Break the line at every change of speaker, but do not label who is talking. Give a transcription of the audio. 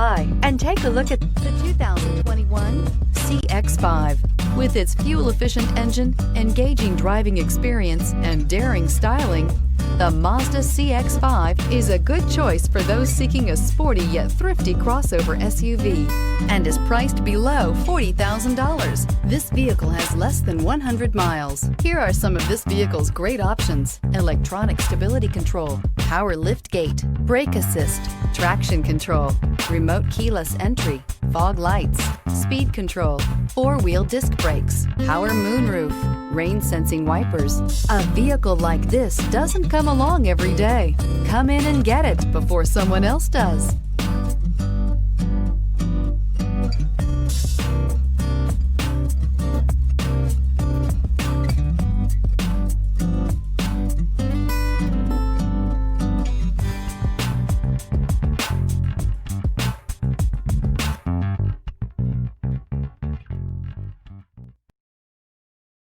by and take a look at the 2021 CX-5. With its fuel-efficient engine, engaging driving experience, and daring styling, the Mazda CX-5 is a good choice for those seeking a sporty yet thrifty crossover SUV and is priced below $40,000. This vehicle has less than 100 miles. Here are some of this vehicle's great options: electronic stability control, power liftgate, brake assist, traction control, remote keyless entry, fog lights, speed control, four-wheel disc brakes, power moonroof, rain-sensing wipers. A vehicle like this doesn't come along every day. Come in and get it before someone else does.